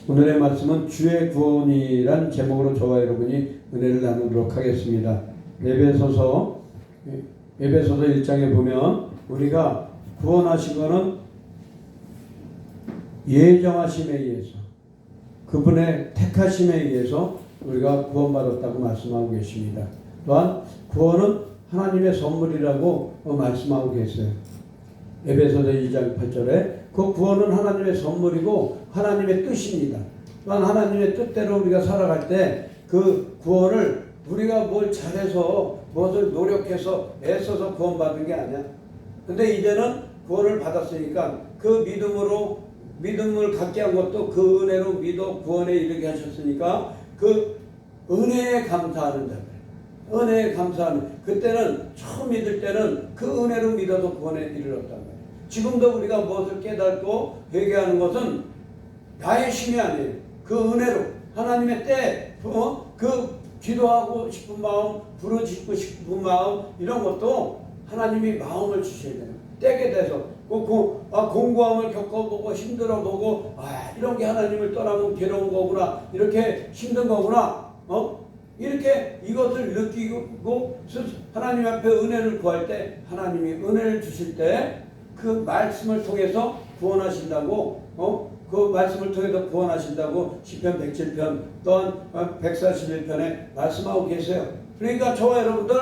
오늘의 말씀은 주의 구원이란 제목으로 저와 여러분이 은혜를 나누도록 하겠습니다. 에베소서 1장에 보면 우리가 구원하신 것은 예정하심에 의해서, 그분의 택하심에 의해서 우리가 구원받았다고 말씀하고 계십니다. 또한 구원은 하나님의 선물이라고 말씀하고 계세요. 에베소서 2장 8절에 그 구원은 하나님의 선물이고 하나님의 뜻입니다. 또한 하나님의 뜻대로 우리가 살아갈 때 그 구원을 우리가 뭘 잘해서 무엇을 노력해서 애써서 구원받은 게 아니야. 근데 이제는 구원을 받았으니까 그 믿음을 갖게 한 것도 그 은혜로 믿어 구원에 이르게 하셨으니까 그 은혜에 감사하는 자들, 은혜에 감사하는, 그때는 처음 믿을 때는 그 은혜로 믿어서 구원에 이르렀단 말이에요. 지금도 우리가 무엇을 깨닫고 회개하는 것은 나의 힘이 아니에요. 그 은혜로 하나님의 때 그 기도하고 싶은 마음, 부르짖고 싶은 마음, 이런 것도 하나님이 마음을 주셔야 돼요. 때게 돼서 공고함을 겪어보고 힘들어보고 이런 게 하나님을 떠나면 괴로운 거구나, 이렇게 힘든 거구나, 이렇게 이것을 느끼고 하나님 앞에 은혜를 구할 때, 하나님이 은혜를 주실 때 그 말씀을 통해서 구원하신다고, 그 말씀을 통해서 구원하신다고 시편 107편 또한 141편에 말씀하고 계세요. 그러니까 저와 여러분들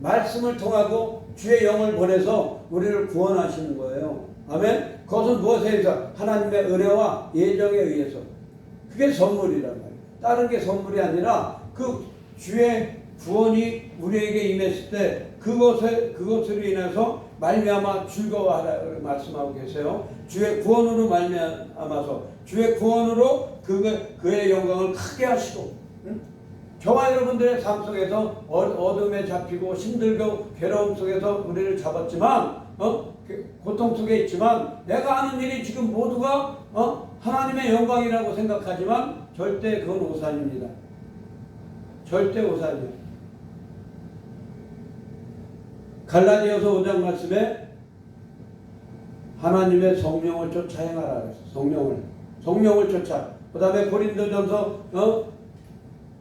말씀을 통하고 주의 영을 보내서 우리를 구원하시는 거예요. 아멘. 그것은 무엇에 의해서? 하나님의 은혜와 예정에 의해서. 그게 선물이란 말이에요. 다른 게 선물이 아니라 그 주의 구원이 우리에게 임했을 때 그것으로 인해서 말미암아 즐거워하라고 말씀하고 계세요. 주의 구원으로 말미암아서, 주의 구원으로 그의 영광을 크게 하시고, 저와 여러분들의 삶 속에서 어둠에 잡히고 힘들고 괴로움 속에서 우리를 잡았지만, 고통 속에 있지만, 내가 하는 일이 지금 모두가 하나님의 영광이라고 생각하지만 절대 그건 오산입니다. 절대 오산이에요. 갈라디아서 5장 말씀에 하나님의 성령을 쫓아 행하라 그랬어요. 성령을 쫓아. 그 다음에 고린도전서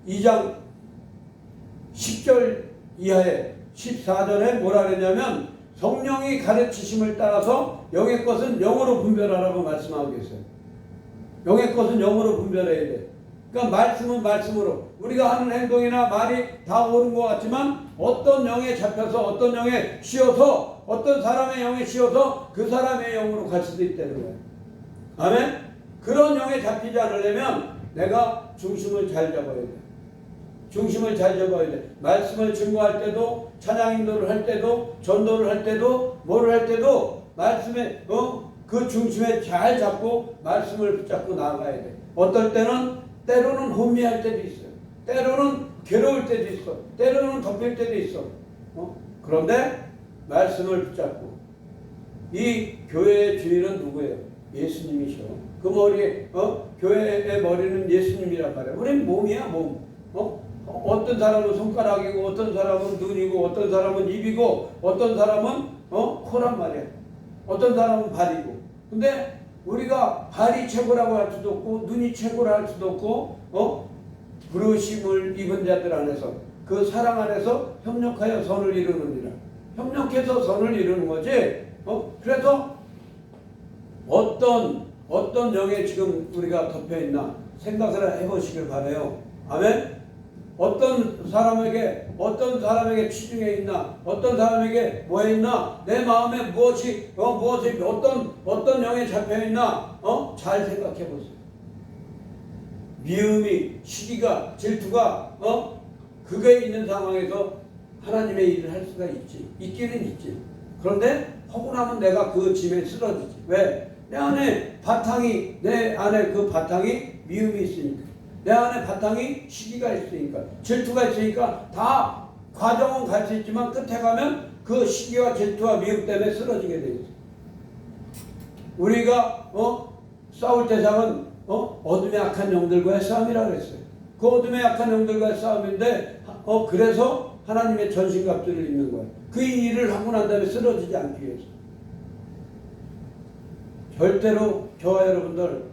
2장 10절 이하에 14절에 뭐라 그랬냐면 성령이 가르치심을 따라서 영의 것은 영으로 분별하라고 말씀하고 계세요. 영의 것은 영으로 분별해야 돼. 그러니까 말씀은 말씀으로, 우리가 하는 행동이나 말이 다 옳은 것 같지만 어떤 영에 잡혀서 어떤 영에 씌어서 어떤 사람의 영에 씌어서 그 사람의 영으로 갈 수도 있다는 거예요. 아멘? 그런 영에 잡히지 않으려면 내가 중심을 잘 잡아야 돼. 중심을 잘 잡아야 돼. 말씀을 증거할 때도, 찬양 인도를 할 때도, 전도를 할 때도, 뭐를 할 때도 말씀에 그 중심에 잘 잡고 말씀을 붙잡고 나아가야 돼. 어떨 때로는 혼미할 때도 있어요. 때로는 괴로울 때도 있어. 때로는 덮일 때도 있어. 그런데 말씀을 붙잡고, 이 교회의 주인은 누구예요? 예수님이셔. 그 머리에 교회의 머리는 예수님이란 말이에요. 우리는 몸이야, 몸. 어떤 사람은 손가락이고, 어떤 사람은 눈이고, 어떤 사람은 입이고, 어떤 사람은 코란 말이야. 어떤 사람은 발이고. 근데 우리가 발이 최고라고 할 수도 없고, 눈이 최고라 할 수도 없고, 부르심을 입은 자들 안에서, 그 사랑 안에서 협력하여 선을 이루느니라. 협력해서 선을 이루는 거지. 그래서 어떤 영에 지금 우리가 덮여 있나 생각을 해보시길 바라요. 아멘. 어떤 사람에게 치중해 있나, 어떤 사람에게 뭐해 있나, 내 마음에 무엇이 어떤 영에 잡혀 있나, 잘 생각해 보세요. 미움이, 시기가, 질투가, 그게 있는 상황에서 하나님의 일을 할 수가 있기는 있지. 그런데 하고 나면 내가 그 짐에 쓰러지지. 왜? 내 안에 그 바탕이 미움이 있으니까. 내 안에 바탕이 시기가 있으니까, 질투가 있으니까. 다 과정은 갈 수 있지만 끝에 가면 그 시기와 질투와 미움 때문에 쓰러지게 돼 있어. 우리가 싸울 대상은 어둠의 악한 영들과의 싸움이라고 했어요. 그 어둠의 악한 영들과의 싸움인데 그래서 하나님의 전신갑주를 입는 거예요. 그 일을 하고 난 다음에 쓰러지지 않기 위해서. 절대로 저와 여러분들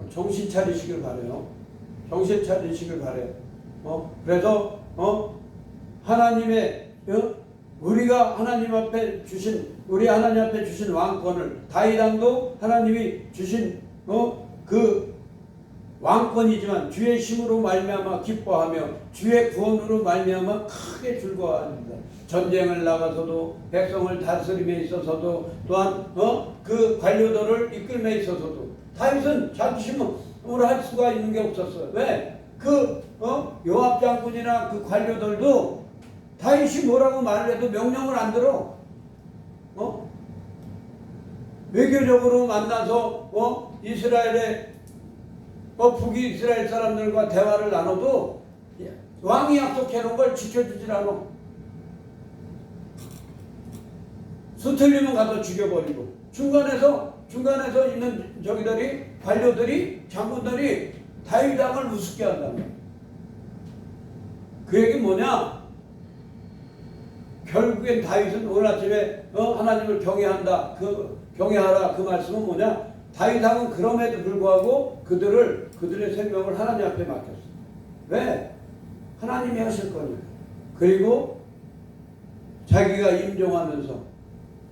정신 차리시길 바래요. 정신 차리시길 바래요. 그래서 하나님의 우리가 하나님 앞에 주신 우리 하나님 앞에 주신 왕권을 다윗 왕도 하나님이 주신 그 왕권이지만 주의 힘으로 말미암아 기뻐하며 주의 구원으로 말미암아 크게 즐거워합니다. 전쟁을 나가서도 백성을 다스림에 있어서도 또한 그 관료들을 이끌매 있어서도 다윗은 자기 힘으로 할 수가 있는 게 없었어요. 왜? 그 요압 장군이나 그 관료들도 다윗이 뭐라고 말을 해도 명령을 안 들어. 외교적으로 만나서 이스라엘의 북이 이스라엘 사람들과 대화를 나눠도 왕이 약속해 놓은 걸 지켜주질 않아. 수틀리면 가서 죽여버리고 중간에서 있는 저기들이 관료들이 장군들이 다윗 왕을 우습게 한다는 거야. 그 얘기 뭐냐? 결국엔 다윗은 오늘 아침에 하나님을 경외한다. 경외하라 그 말씀은 뭐냐? 다윗 왕은 그럼에도 불구하고 그들의 생명을 하나님 앞에 맡겼어. 왜? 하나님이 하실 거니까. 그리고 자기가 임종하면서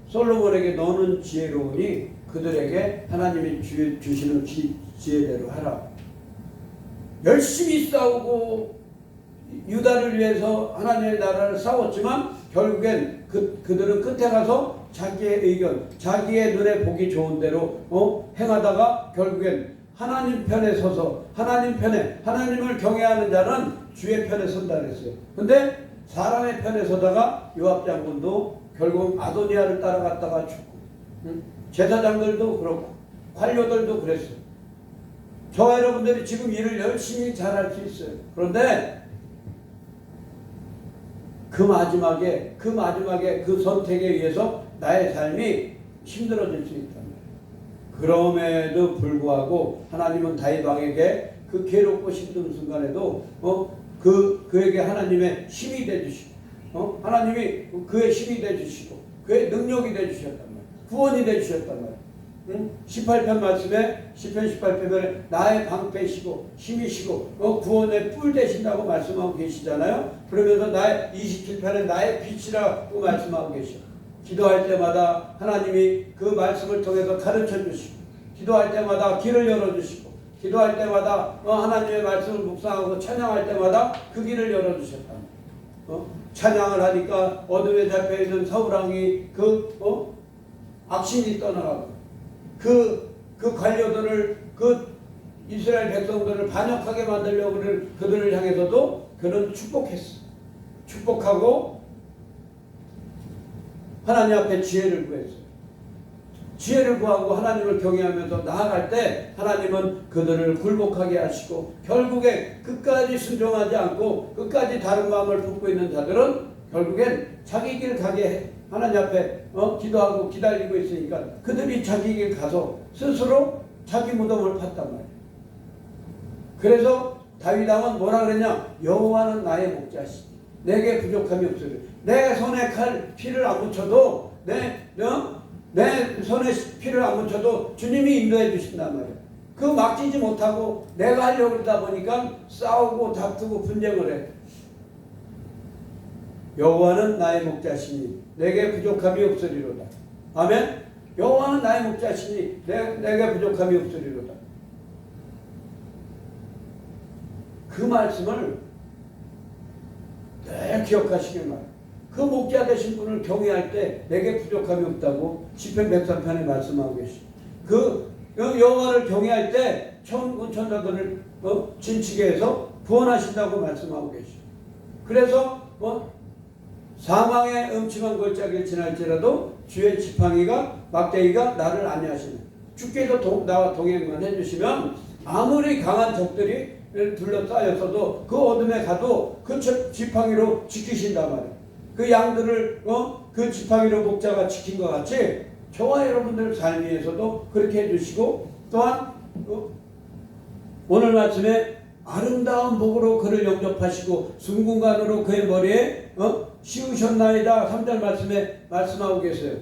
솔로몬에게 너는 지혜로우니 그들에게 하나님이 주시는 지혜대로 하라. 열심히 싸우고 유다를 위해서 하나님의 나라를 싸웠지만 결국엔 그들은 끝에 가서 자기의 의견, 자기의 눈에 보기 좋은 대로 행하다가 결국엔 하나님 편에 서서 하나님을 경외하는 자는 주의 편에 선다 그랬어요. 근데 사람의 편에 서다가 요압 장군도 결국 아도니아를 따라갔다가 죽고 제사장들도 그렇고 관료들도 그랬어요. 저와 여러분들이 지금 일을 열심히 잘할 수 있어요. 그런데 그 마지막에 그 선택에 의해서 나의 삶이 힘들어질 수 있단 말이에요. 그럼에도 불구하고 하나님은 다윗 왕에게 그 괴롭고 힘든 순간에도 그에게 하나님의 힘이 되주시고 하나님이 그의 힘이 되주시고 그의 능력이 되주셨단 말이에요. 구원이 되주셨단 말이에요. 18편 말씀에 시편 18편에 나의 방패시고 힘이시고 구원의 뿔 되신다고 말씀하고 계시잖아요. 그러면서 나의 27편에 나의 빛이라고 말씀하고 계셔. 기도할 때마다 하나님이 그 말씀을 통해서 가르쳐 주시고 기도할 때마다 길을 열어주시고 기도할 때마다 하나님의 말씀을 묵상하고 찬양할 때마다 그 길을 열어주셨다. 찬양을 하니까 어둠에 잡혀있는 사울왕이 악신이 떠나가고 그 관료들을 이스라엘 백성들을 반역하게 만들려고 그들을 향해서도 그는 축복했어. 축복하고 하나님 앞에 지혜를 구했어. 지혜를 구하고 하나님을 경외하면서 나아갈 때 하나님은 그들을 굴복하게 하시고 결국에 끝까지 순종하지 않고 끝까지 다른 마음을 품고 있는 자들은 결국엔 자기 길 가게 해. 하나님 앞에 기도하고 기다리고 있으니까 그들이 자기 길 가서 스스로 자기 무덤을 팠단 말이에요. 그래서 다윗 왕은 뭐라 그랬냐? 여호와는 나의 목자시니 내게 부족함이 없으리. 내 손에 피를 안 묻혀도 내 손에 피를 안 묻혀도 주님이 인도해 주신단 말이에요. 그 막지지 못하고 내가 하려고 그러다 보니까 싸우고 다투고 분쟁을 해. 여호와는 나의 목자시니 내게 부족함이 없으리로다. 아멘. 여호와는 나의 목자시니 내게 부족함이 없으리로다. 그 말씀을 늘 기억하시길 바랍니다. 그 목자 되신 분을 경외할 때 내게 부족함이 없다고 시편 103편에 말씀하고 계시죠. 그 여호와를 경외할 때 천군 천사들을 진치게 해서 구원하신다고 말씀하고 계시죠. 그래서 사망의 음침한 골짜기를 지날지라도 주의 지팡이가 막대기가 나를 안위하시네. 주께서 나와 동행만 해주시면 아무리 강한 적들이 둘러싸였어도 그 어둠에 가도 그 지팡이로 지키신단 말이에요. 그 양들을 그 지팡이로 목자가 지킨 것 같이 저와 여러분들 삶에서도 그렇게 해주시고 또한 오늘 말씀에 아름다운 복으로 그를 영접하시고 순금관으로 그의 머리에 씌우셨나이다 3절 말씀에 말씀하고 계세요.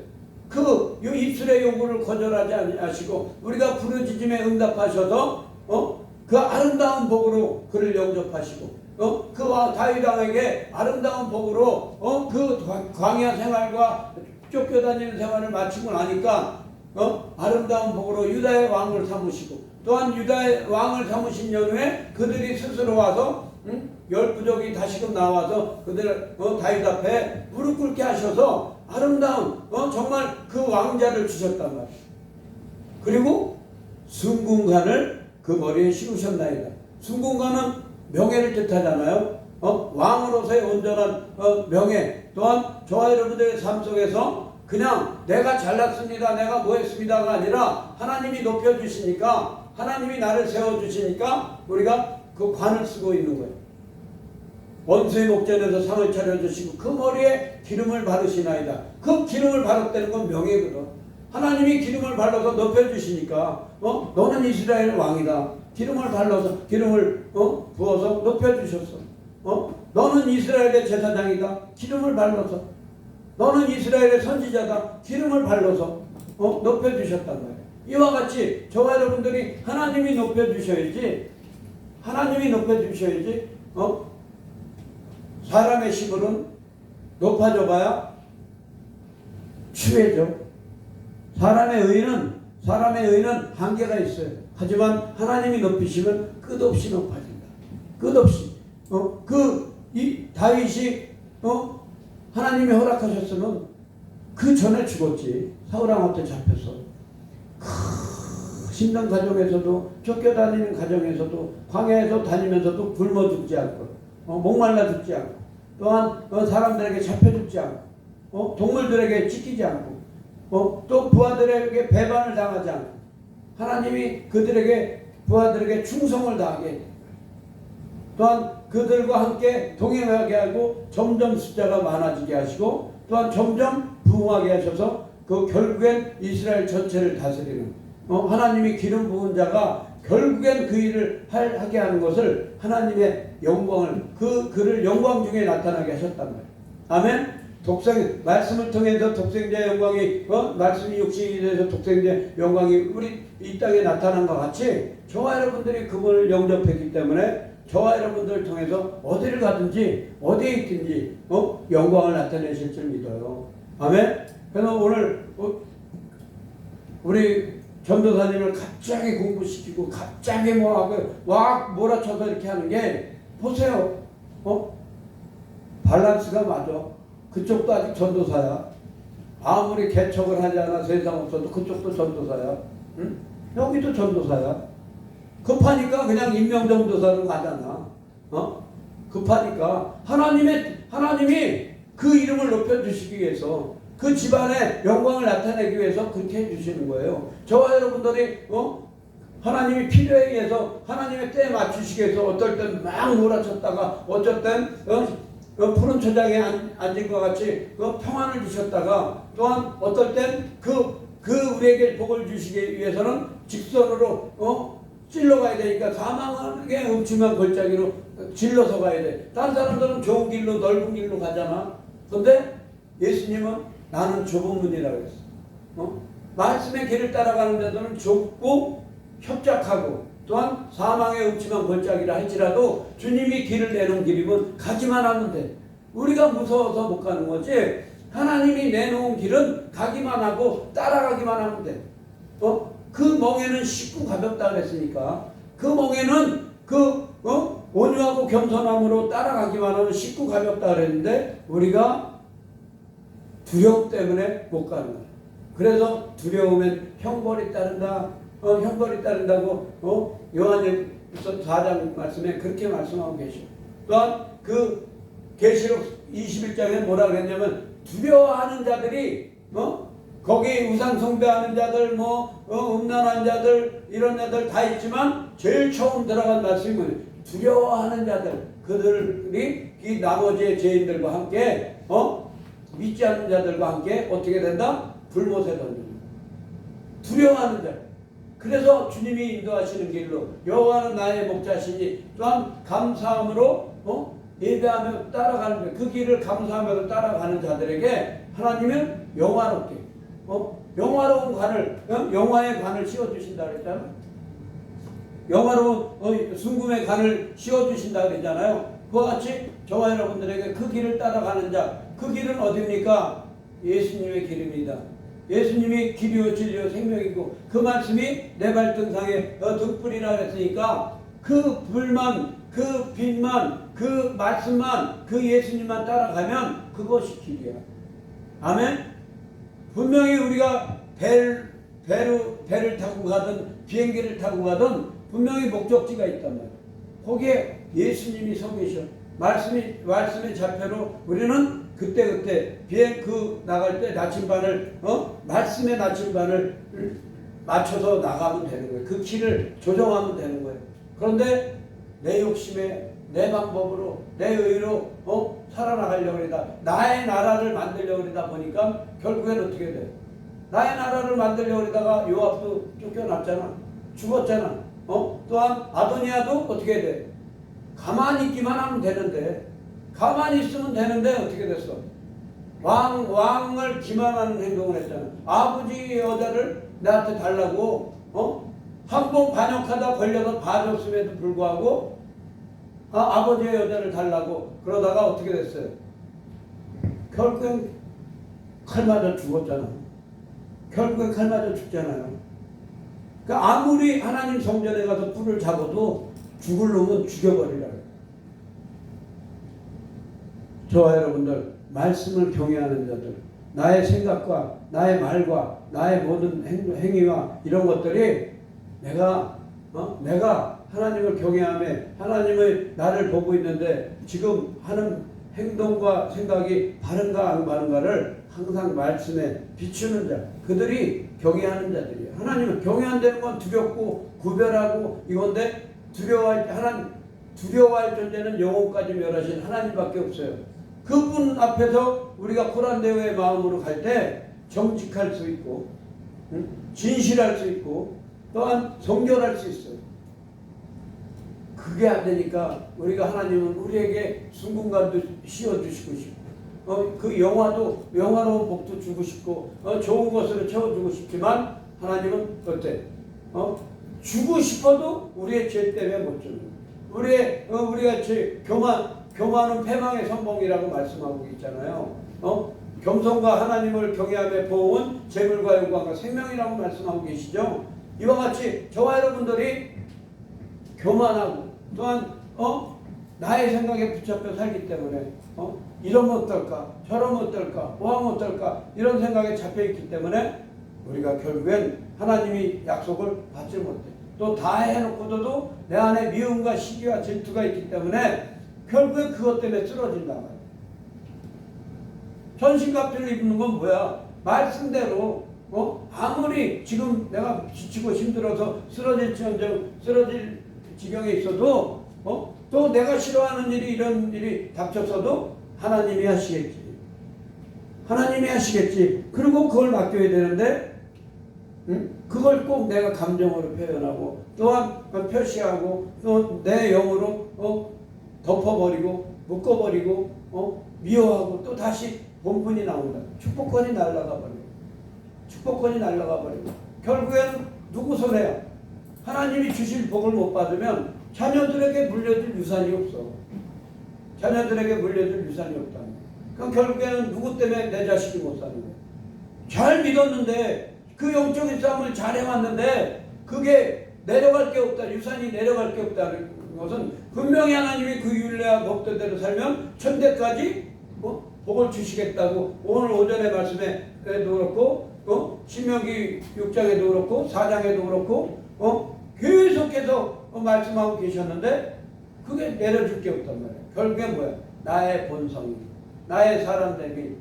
그 입술의 요구를 거절하지 아니하시고 우리가 부르짖음에 응답하셔서 그 아름다운 복으로 그를 영접하시고 그 다윗 왕에게 아름다운 복으로 그 광야 생활과 쫓겨다니는 생활을 마치고 나니까 아름다운 복으로 유다의 왕을 삼으시고 또한 유다의 왕을 삼으신 연후에 그들이 스스로 와서 열 부족이 다시금 나와서 그들 다윗 앞에 무릎 꿇게 하셔서 아름다운 정말 그 왕자를 주셨단 말이에요. 그리고 순궁관을 그 머리에 씌우셨나이다. 순궁관은 명예를 뜻하잖아요. 왕으로서의 온전한 명예. 또한 저와 여러분들의 삶 속에서 그냥 내가 잘났습니다, 내가 뭐 했습니다가 아니라 하나님이 높여주시니까, 하나님이 나를 세워주시니까 우리가 그 관을 쓰고 있는 거예요. 원수의 목전에서 상을 차려주시고 그 머리에 기름을 바르시나이다. 그 기름을 바르다는 건 명예거든. 하나님이 기름을 발라서 높여주시니까 너는 이스라엘 왕이다. 기름을 발라서 기름을 부어서 높여주셨어. 너는 이스라엘의 제사장이다. 기름을 발라서. 너는 이스라엘의 선지자다. 기름을 발라서 높여주셨단 말이에요. 이와 같이 저와 여러분들이 하나님이 높여주셔야지, 하나님이 높여주셔야지 사람의 시물은 높아져 봐야 추해져. 사람의 의는 한계가 있어요. 하지만 하나님이 높이시면 끝없이 높아진다. 끝없이. 이 다윗이 하나님이 허락하셨으면 그 전에 죽었지. 사울왕한테 잡혀서. 힘든 가정에서도, 쫓겨다니는 가정에서도, 광야에서 다니면서도 굶어 죽지 않고, 목말라 죽지 않고, 또한 사람들에게 잡혀 죽지 않고, 동물들에게 찢기지 않고, 또 부하들에게 배반을 당하지 않고, 하나님이 부하들에게 충성을 다하게, 또한 그들과 함께 동행하게 하고 점점 숫자가 많아지게 하시고, 또한 점점 부흥하게 하셔서 결국엔 이스라엘 전체를 다스리는 하나님이 기름 부은 자가 결국엔 그 일을 하게 하는 것을 하나님의 영광을 그를 영광 중에 나타나게 하셨단 말이에요. 아멘. 말씀을 통해서 독생자의 영광이 말씀이 육신이 돼서 독생자의 영광이 우리 이 땅에 나타난 것 같이 저와 여러분들이 그분을 영접했기 때문에 저와 여러분들을 통해서 어디를 가든지 어디에 있든지 영광을 나타내실 줄 믿어요. 아멘. 그래서 오늘 우리 전도사님을 갑자기 공부시키고 갑자기 뭐하고 막 몰아쳐서 이렇게 하는 게 보세요. 밸런스가 맞아. 그쪽도 아직 전도사야. 아무리 개척을 하지 않아 세상 없어도 그쪽도 전도사야. 응? 여기도 전도사야. 급하니까 그냥 임명전도사로 가잖아. 급하니까 하나님이 그 이름을 높여주시기 위해서 그 집안의 영광을 나타내기 위해서 그렇게 해주시는 거예요. 저와 여러분들이 하나님이 필요에 의해서 하나님의 때에 맞추시기 위해서 어떨 땐 막 몰아쳤다가 어쩔 땐 푸른 초장에 앉은 것 같이 평안을 주셨다가 또한 어떨 땐 우리에게 복을 주시기 위해서는 직선으로 찔러 가야 되니까 사망하게 음침한 골짜기로 질러서 가야 돼. 다른 사람들은 좋은 길로 넓은 길로 가잖아. 근데 예수님은 나는 좁은 문이라고 했어. 말씀의 길을 따라가는 자들은 좁고 협착하고 또한 사망의 음침한 골짜기라 할지라도 주님이 길을 내놓은 길이면 가기만 하면 돼. 우리가 무서워서 못 가는 거지. 하나님이 내놓은 길은 가기만 하고 따라가기만 하면 돼. 그 멍에는 쉽고 가볍다 그랬으니까 그 멍에는 온유하고 겸손함으로 따라가기만 하면 쉽고 가볍다 그랬는데 우리가 두려움 때문에 못 가는 거야. 그래서 두려우면 형벌이 따른다. 형벌이 따른다고 요한일서 4장 말씀에 그렇게 말씀하고 계시고 또한 그 계시록 21장에 뭐라 그랬냐면 두려워하는 자들이 거기 우상 숭배하는 자들 음란한 자들 이런 자들 다 있지만 제일 처음 들어간 말씀이 뭐예요? 두려워하는 자들 그들이 이 나머지의 죄인들과 함께 믿지 않는 자들과 함께 어떻게 된다? 불못에 던집니다. 두려워하는 자. 그래서 주님이 인도하시는 길로 여호와는 나의 목자시니 또한 감사함으로 예배하며 따라가는 길, 그 길을 감사하며 따라가는 자들에게 하나님은 영화롭게 영화로운 관을 영화의 관을 씌워주신다 그랬잖아. 영화로운 순금의 간을 씌워주신다 그러잖아요. 그와 같이 저와 여러분들에게 그 길을 따라가는 자, 그 길은 어디입니까? 예수님의 길입니다. 예수님이 길이요 진리요 생명이고 그 말씀이 내 발등상에 등불이라 했으니까 그 불만, 그 빛만, 그 말씀만, 그 예수님만 따라가면 그것이 길이야. 아멘? 분명히 우리가 배를 타고 가든 비행기를 타고 가든 분명히 목적지가 있단 말이야. 거기에 예수님이 서 계셔. 말씀의 좌표로 우리는 그때 나갈 때 나침반을 말씀의 나침반을 맞춰서 나가면 되는 거예요. 그 길을 조정하면 되는 거예요. 그런데 내 욕심에 내 방법으로 내 의로 살아나가려고 그러다 나의 나라를 만들려고 그러다 보니까 결국엔 어떻게 돼? 나의 나라를 만들려고 그러다가 요압도 쫓겨났잖아. 죽었잖아. 또한 아도니아도 어떻게 돼? 가만히 있기만 하면 되는데, 가만히 있으면 되는데 어떻게 됐어? 왕을 기만하는 행동을 했잖아. 아버지 여자를 나한테 달라고 한 번 반역하다 걸려서 봐줬음에도 불구하고 아버지의 여자를 달라고 그러다가 어떻게 됐어요? 결국엔 칼 맞아 죽었잖아. 결국엔 칼 맞아 죽잖아요. 그러니까 아무리 하나님 성전에 가서 뿔을 잡아도 죽을 놈은 죽여버리라. 저와 여러분들 말씀을 경외하는 자들, 나의 생각과 나의 말과 나의 모든 행위와 이런 것들이 내가 하나님을 경외하며 하나님의 나를 보고 있는데 지금 하는 행동과 생각이 바른가 안 바른가를 항상 말씀에 비추는 자, 그들이 경외하는 자들이에요. 하나님을 경외한다는 건 두렵고 구별하고 이건데 두려워할 존재는 영혼까지 멸하신 하나님밖에 없어요. 그분 앞에서 우리가 고란대오의 마음으로 갈 때 정직할 수 있고 진실할 수 있고 또한 성결할 수 있어요. 그게 안 되니까 우리가 하나님은 우리에게 순금간도 씌워주시고 싶고 그 영화로운 복도 주고 싶고 좋은 것으로 채워주고 싶지만 하나님은 어때? 주고 싶어도 우리의 죄 때문에 못 주는 거예요. 우리가 교만은 패망의 선봉이라고 말씀하고 있잖아요. 겸손과 하나님을 경외하며 보온 재물과 영광과 생명이라고 말씀하고 계시죠. 이와 같이 저와 여러분들이 교만하고 또한 나의 생각에 붙잡혀 살기 때문에 이러면 어떨까 저러면 어떨까 뭐하면 어떨까 이런 생각에 잡혀있기 때문에 우리가 결국엔 하나님이 약속을 받지 못해. 또 다 해놓고도 내 안에 미움과 시기와 질투가 있기 때문에 결국엔 그것 때문에 쓰러진다 말이야. 전신갑주를 입는 건 뭐야? 말씀대로 아무리 지금 내가 지치고 힘들어서 쓰러질 지경에 있어도 또 내가 싫어하는 이런 일이 닥쳤어도 하나님이 하시겠지. 하나님이 하시겠지. 그리고 그걸 맡겨야 되는데 그걸 꼭 내가 감정으로 표현하고 또한 표시하고 또 내 영으로 덮어버리고 묶어버리고 미워하고 또 다시 본분이 나온다. 축복권이 날아가 버리고 결국에는 누구 손해야? 하나님이 주실 복을 못 받으면 자녀들에게 물려줄 유산이 없어. 그럼 결국에는 누구 때문에 내 자식이 못 사는 거야? 잘 믿었는데 그 영적인 싸움을 잘 해왔는데 그게 내려갈 게 없다. 유산이 내려갈 게 없다는 것은 분명히 하나님이 그 율례와 법도대로 살면 천대까지 복을 주시겠다고 오늘 오전의 말씀에도 그렇고 신명기 6장에도 그렇고 4장에도 그렇고 계속해서 말씀하고 계셨는데 그게 내려줄 게 없단 말이에요. 결국엔 뭐야? 나의 본성이 나의 사람됨이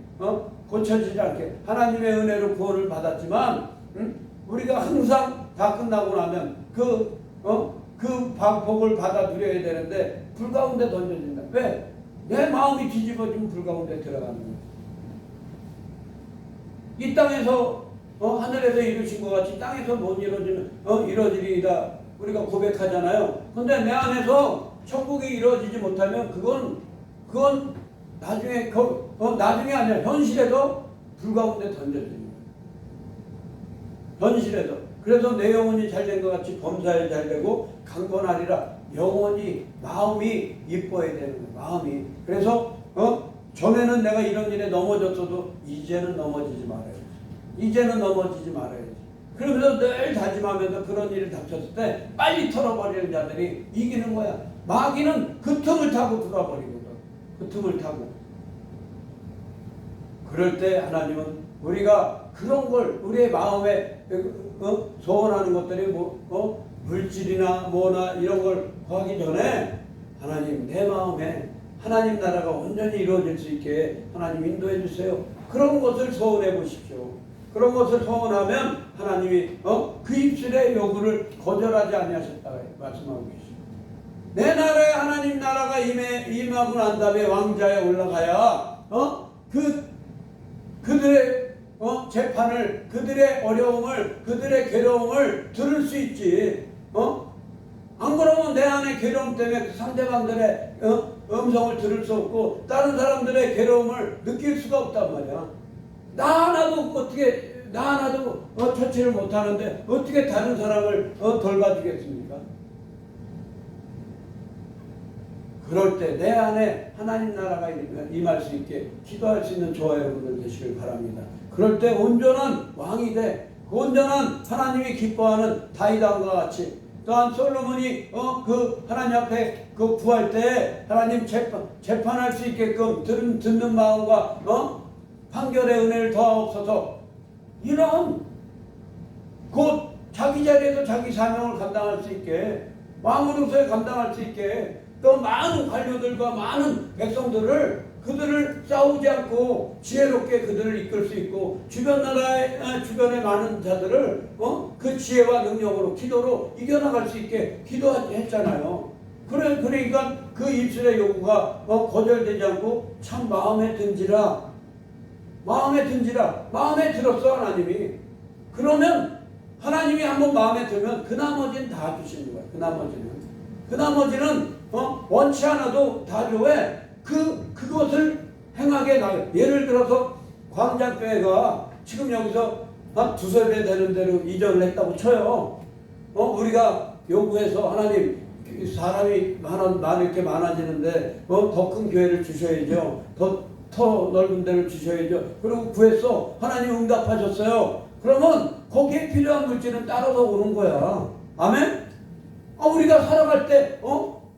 고쳐지지 않게 하나님의 은혜로 구원을 받았지만 우리가 항상 다 끝나고 나면 그 복을 받아 누려야 되는데 불 가운데 던져진다. 왜? 내 마음이 뒤집어지면 불 가운데 들어가는 거야. 이 땅에서 하늘에서 이루신 것 같이 땅에서 못 이루어지면 이루어지리이다 우리가 고백하잖아요. 근데 내 안에서 천국이 이루어지지 못하면 그건 나중에 나중에 아니라 현실에도 불 가운데 던져지는 거예요. 현실에도. 그래서 내 영혼이 잘된 것 같이 범사에 잘되고 강건하리라. 영혼이 마음이 이뻐야 되는 거예요. 마음이. 그래서 전에는 내가 이런 일에 넘어졌어도 이제는 넘어지지 말아야지. 이제는 넘어지지 말아야지. 그러면서 늘 다짐하면서 그런 일을 닥쳤을 때 빨리 털어버리는 자들이 이기는 거야. 마귀는 그 틈을 타고 들어버리거든. 그 틈을 타고. 그럴 때 하나님은 우리가 그런 걸 우리의 마음에 소원하는 것들이 물질이나 뭐나 이런 걸 구하기 전에 하나님 내 마음에 하나님 나라가 온전히 이루어질 수 있게 하나님 인도해 주세요. 그런 것을 소원해 보십시오. 그런 것을 소원하면 하나님이 그 입술의 요구를 거절하지 아니하셨다 말씀하고 계십니다. 내 나라에 하나님 나라가 임하고 난 다음에 왕자에 올라가야 그들의 재판을, 그들의 어려움을, 그들의 괴로움을 들을 수 있지. 안 그러면 내 안에 괴로움 때문에 상대방들의 음성을 들을 수 없고 다른 사람들의 괴로움을 느낄 수가 없단 말이야. 나 하나도 처치를 못하는데 어떻게 다른 사람을 돌봐주겠습니까? 그럴 때 내 안에 하나님 나라가 임할 수 있게 기도할 수 있는 저와 여러분들 되시길 바랍니다. 그럴 때 온전한 왕이 돼. 온전한 하나님이 기뻐하는 다윗왕과 같이 또한 솔로몬이 그 하나님 앞에 그 구할 때 하나님 재판할 수 있게끔 듣는 마음과 판결의 은혜를 더하옵소서. 이런 곧 자기 자리에서 자기 사명을 감당할 수 있게 왕으로서의 감당할 수 있게 또 많은 관료들과 많은 백성들을 그들을 싸우지 않고 지혜롭게 그들을 이끌 수 있고 주변의 많은 자들을 그 지혜와 능력으로 기도로 이겨나갈 수 있게 기도했잖아요. 그러니까 그 입술의 요구가 거절되지 않고 참 마음에 든지라 마음에 들었어 하나님이. 그러면 하나님이 한번 마음에 들면 그 나머지는 다 주시는 거야. 그 나머지는 원치 않아도 다 줘. 왜? 그것을 행하게 나요. 예를 들어서 광장교회가 지금 여기서 한 두세 배 되는 대로 이전을 했다고 쳐요. 우리가 요구해서 하나님 사람이 이렇게 많아지는데 더 큰 교회를 주셔야죠. 더 넓은 데를 주셔야죠. 그리고 구했어. 하나님 응답하셨어요. 그러면 거기에 필요한 물질은 따라서 오는 거야. 아멘? 우리가 살아갈 때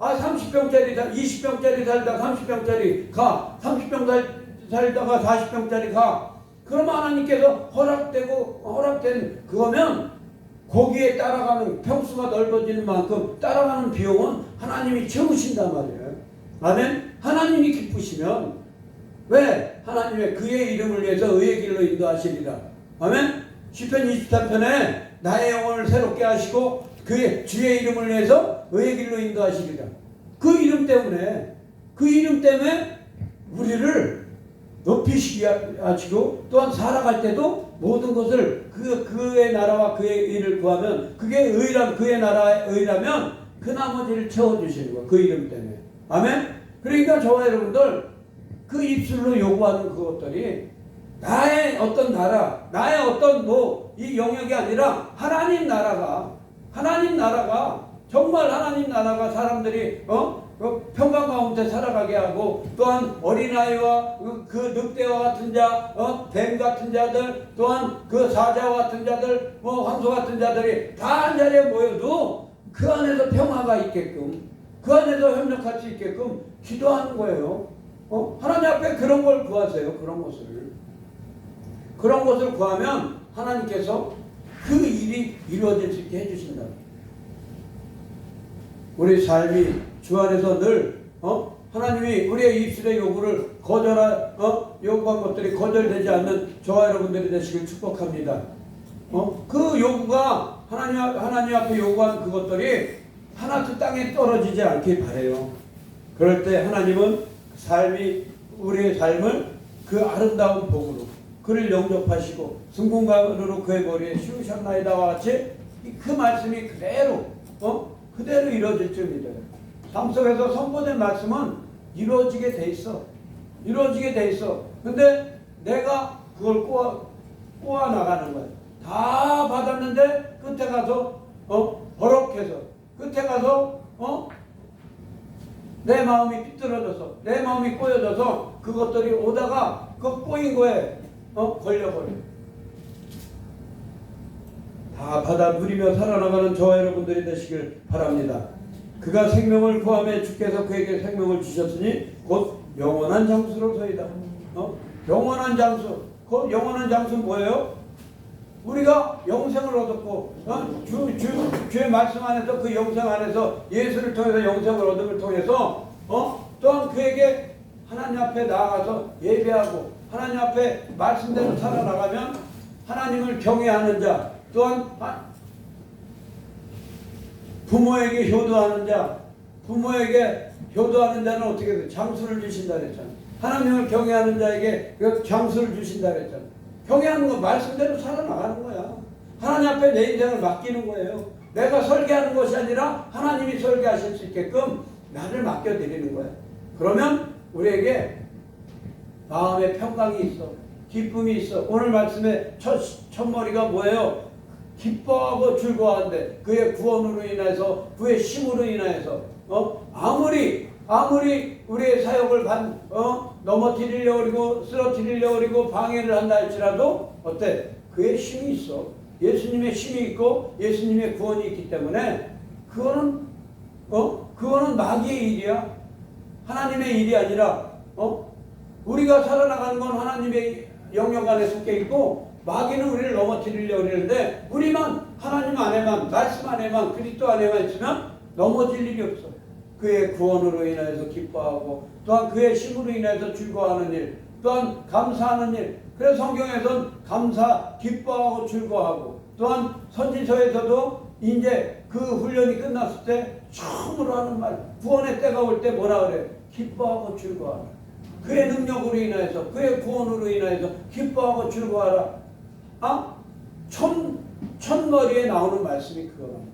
30병짜리 20병짜리 살다 30병짜리 가. 30병 살다가 40병짜리 가. 그러면 하나님께서 허락된 그거면 거기에 따라가는 평수가 넓어지는 만큼 따라가는 비용은 하나님이 채우신단 말이에요. 아멘? 하나님이 기쁘시면 왜? 하나님의 그의 이름을 위해서 의의 길로 인도하시리라. 아멘? 시편 23편에 나의 영혼을 새롭게 하시고 그의 주의 이름을 위해서 의의 길로 인도하시리라. 그 이름 때문에 우리를 높이시게 하시고 또한 살아갈 때도 모든 것을 그의 나라와 그의 일을 구하면 그게 그의 나라의 의라면 그 나머지를 채워주시는 거예요. 그 이름 때문에. 아멘? 그러니까 저와 여러분들 그 입술로 요구하는 그것들이 나의 어떤 나라, 나의 어떤 이 영역이 아니라 하나님 나라가 정말 하나님 나라가 사람들이 평강 가운데 살아가게 하고 또한 어린아이와 그 늑대와 같은 자, 뱀 같은 자들 또한 그 사자와 같은 자들, 황소 같은 자들이 다 한 자리에 모여도 그 안에서 평화가 있게끔 그 안에서 협력할 수 있게끔 기도하는 거예요. 하나님 앞에 그런 걸 구하세요. 그런 것을 구하면 하나님께서 그 일이 이루어질 수 있게 해주신다. 우리 삶이 주 안에서 늘 하나님이 우리의 입술의 요구를 요구한 것들이 거절되지 않는 저와 여러분들이 되시길 축복합니다. 그 요구가 하나님 앞에 요구한 그것들이 하나도 땅에 떨어지지 않길 바라요. 그럴 때 하나님은 우리의 삶을 그 아름다운 복으로 그를 영접하시고 승분간으로 그의 머리에 씌우셨나이다와 같이 그 말씀이 그대로 이루어질 줄 믿어요. 삶 속에서 선포된 말씀은 이루어지게 돼 있어. 근데 내가 그걸 꼬아 나가는 거야. 다 받았는데 끝에 가서 버럭해서 끝에 가서 내 마음이 삐뚤어져서 내 마음이 꼬여져서 그것들이 오다가 그 꼬인 거에 걸려버려. 다 받아 누리며 살아나가는 저와 여러분들이 되시길 바랍니다. 그가 생명을 구하며 주께서 그에게 생명을 주셨으니 곧 영원한 장수로서이다. 영원한 장수. 그 영원한 장수는 뭐예요? 우리가 영생을 얻었고 주의 말씀 안에서 그 영생 안에서 예수를 통해서 영생을 얻음을 통해서 또한 그에게 하나님 앞에 나아가서 예배하고 하나님 앞에 말씀대로 살아나가면 하나님을 경외하는 자, 또한 부모에게 효도하는 자, 부모에게 효도하는 자는 어떻게 돼? 장수를 주신다 그랬잖아. 하나님을 경외하는 자에게 그 장수를 주신다 그랬잖아. 경외하는 건 말씀대로 살아나가는 거야. 하나님 앞에 내 인생을 맡기는 거예요. 내가 설계하는 것이 아니라 하나님이 설계하실 수 있게끔 나를 맡겨드리는 거야. 그러면 우리에게 마음의 평강이 있어. 기쁨이 있어. 오늘 말씀의 첫머리가 뭐예요? 기뻐하고 즐거워한데 그의 구원으로 인해서 그의 힘으로 인해서 아무리 우리의 사역을 넘어뜨리려고 그러고 쓰러뜨리려고 그러고 방해를 한다 할지라도 어때? 그의 힘이 있어. 예수님의 힘이 있고 예수님의 구원이 있기 때문에 그거는 마귀의 일이야. 하나님의 일이 아니라 우리가 살아나가는 건 하나님의 영역 안에 속해 있고 마귀는 우리를 넘어뜨리려고 그러는데 우리만 하나님 안에만 말씀 안에만 그리스도 안에만 있으면 넘어질 일이 없어. 그의 구원으로 인해서 기뻐하고 또한 그의 힘으로 인해서 즐거워하는 일, 또한 감사하는 일. 그래서 성경에서는 감사, 기뻐하고 즐거워하고 또한 선지서에서도 이제 그 훈련이 끝났을 때 처음으로 하는 말, 구원의 때가 올 때 뭐라 그래? 기뻐하고 즐거워하라. 그의 능력으로 인해서 그의 구원으로 인해서 기뻐하고 즐거워하라. 첫머리에 나오는 말씀이 그거랍니다.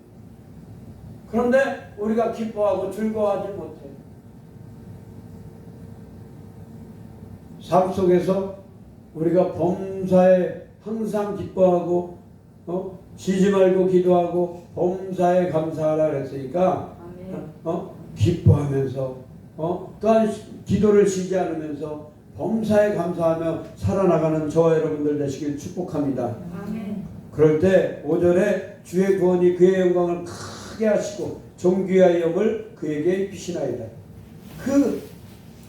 그런데 우리가 기뻐하고 즐거워하지 못해. 삶 속에서 우리가 범사에 항상 기뻐하고 쉬지 말고 기도하고 범사에 감사하라 그랬으니까 기뻐하면서 또한 기도를 쉬지 않으면서 범사에 감사하며 살아나가는 저와 여러분들 되시길 축복합니다. 아멘. 그럴 때 5절에 주의 구원이 그의 영광을 크게 하시고 존귀와 영을 그에게 입히시나이다. 그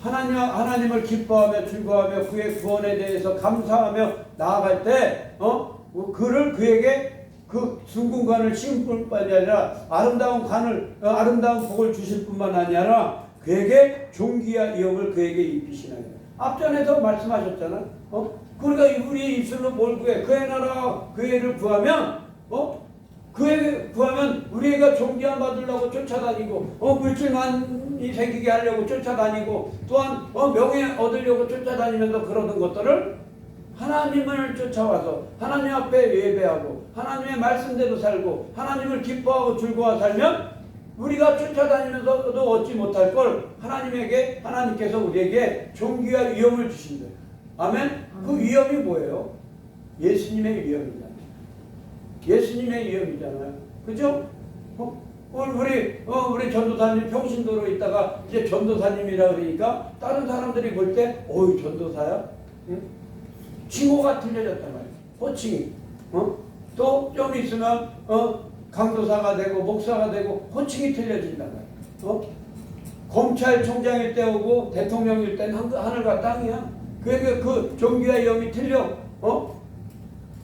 하나님을 기뻐하며 즐거워하며 그의 구원에 대해서 감사하며 나아갈 때 그를 그에게 그 순궁관을 씌울 뿐만이 아니라 아름다운 복을 주실 뿐만 아니라 그에게 존귀와 영을 그에게 입히시나이다. 앞전에도 말씀하셨잖아. 그러니까 우리 입술로 뭘 구해? 그의 나라 그의를 구하면 그에게 구하면 우리가 존귀함 받으려고 쫓아다니고 물질만이 생기게 하려고 쫓아다니고 또한 명예 얻으려고 쫓아다니면서 그러는 것들을 하나님을 쫓아와서 하나님 앞에 예배하고 하나님의 말씀대로 살고 하나님을 기뻐하고 즐거워 살면 우리가 쫓아다니면서도 얻지 못할 걸 하나님께서 우리에게 존귀와 위엄을 주신대요. 아멘? 그 위엄이 뭐예요? 예수님의 위엄이잖아요. 예수님의 위엄이잖아요. 그죠? 우리 전도사님 평신도로 있다가 이제 전도사님이라 그러니까 다른 사람들이 볼 때 어이 전도사야? 응? 칭호가 틀려졌단 말이에요. 호칭이. 또 좀 있으면 강도사가 되고 목사가 되고 호칭이 틀려진단 말이에요. 검찰총장일 때 오고 대통령일 때는 하늘과 땅이야. 그러니까 그 존귀와 위엄이 틀려.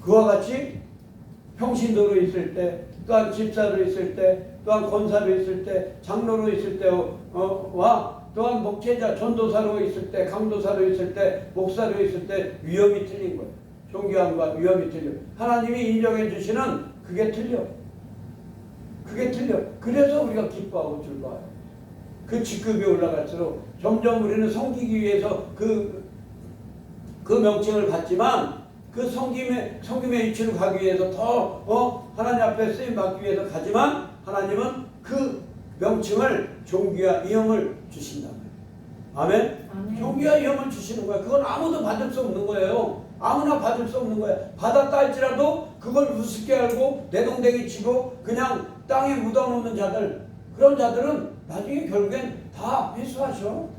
그와 같이 평신도로 있을 때, 또한 집사로 있을 때, 또한 권사로 있을 때, 장로로 있을 때와 또한 목회자, 전도사로 있을 때, 강도사로 있을 때, 목사로 있을 때 위엄이 틀린 거예요. 존귀함과 위엄이 틀려. 하나님이 인정해 주시는 그게 틀려. 그게 틀려. 그래서 우리가 기뻐하고 즐거워요. 그 직급이 올라갈수록 점점 우리는 섬기기 위해서 그 명칭을 갖지만 그 섬김의 위치로 가기 위해서 더 하나님 앞에 쓰임 받기 위해서 가지만 하나님은 그 명칭을 존귀와 위엄을 주신다. 아멘? 아멘. 존귀와 위엄을 주시는 거야. 그건 아무도 받을 수 없는 거예요. 아무나 받을 수 없는 거야. 받았다 할지라도 그걸 우습게 알고 내동댕이 치고 그냥 땅에 묻어놓는 자들, 그런 자들은 나중에 결국엔 다 회수하셔.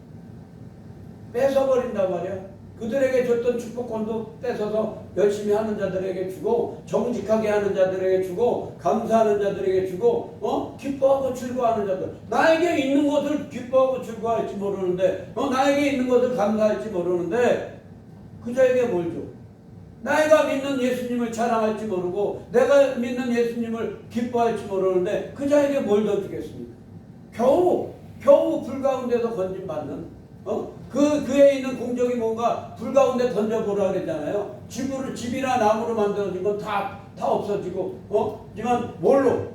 뺏어버린단 말이야. 그들에게 줬던 축복권도 뺏어서 열심히 하는 자들에게 주고, 정직하게 하는 자들에게 주고, 감사하는 자들에게 주고, 기뻐하고 즐거워하는 자들. 나에게 있는 것을 기뻐하고 즐거워할지 모르는데, 나에게 있는 것을 감사할지 모르는데, 그 자에게 뭘 줘? 내가 믿는 예수님을 자랑할지 모르고, 내가 믿는 예수님을 기뻐할지 모르는데, 그 자에게 뭘 더 주겠습니까? 겨우 불 가운데서 건진받는, 그에 있는 공적이 뭔가 불 가운데 던져보라 그랬잖아요. 집이나 나무로 만들어진 건 다 없어지고, 하지만 뭘로?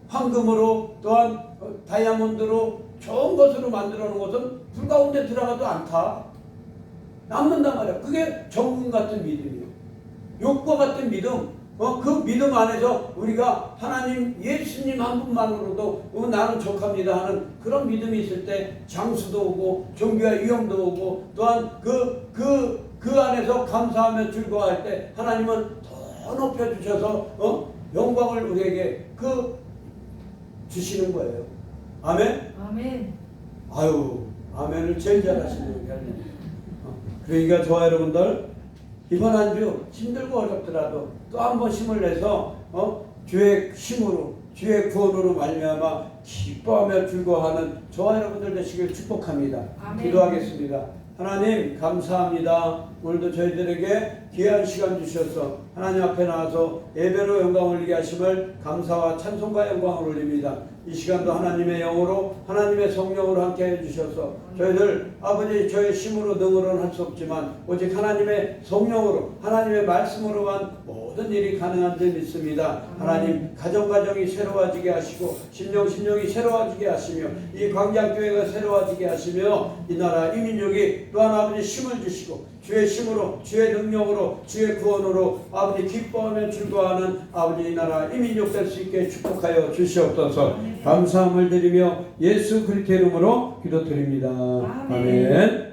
황금으로 또한 다이아몬드로 좋은 것으로 만들어 놓은 것은 불 가운데 들어가도 않다. 남는단 말이야. 그게 정금 같은 믿음이에요. 욕과 같은 믿음. 그 믿음 안에서 우리가 하나님 예수님 한 분만으로도 나는 족합니다 하는 그런 믿음이 있을 때 장수도 오고 종교와 위엄도 오고, 또한 그 안에서 감사하며 즐거워할 때 하나님은 더 높여주셔서 영광을 우리에게 주시는 거예요. 아멘? 아멘. 아유, 아멘을 제일 잘하시는 거예요. 그러니까 저와 여러분들, 이번 한 주 힘들고 어렵더라도 또 한 번 힘을 내서 주의 힘으로, 주의 구원으로 말미암아 기뻐하며 즐거워하는 저와 여러분들 되시길 축복합니다. 아멘. 기도하겠습니다. 하나님 감사합니다. 오늘도 저희들에게 귀한 시간 주셔서 하나님 앞에 나와서 예배로 영광 올리게 하심을 감사와 찬송과 영광을 올립니다. 이 시간도 하나님의 영으로, 하나님의 성령으로 함께 해주셔서 저희들 아버지 저의 힘으로 능으로는 할 수 없지만 오직 하나님의 성령으로, 하나님의 말씀으로만 모든 일이 가능한 줄 믿습니다. 하나님 가정이 새로워지게 하시고 심령이 새로워지게 하시며 이 광장교회가 새로워지게 하시며 이 나라 이 민족이 또한 아버지 힘을 주시고 주의 힘으로, 주의 능력으로, 주의 구원으로 아버지 기뻐하며 즐거워하는 아버지 이 나라 이 민족 될 수 있게 축복하여 주시옵소서. 감사함을 드리며 예수 그리스도의 이름으로 기도드립니다. 아멘.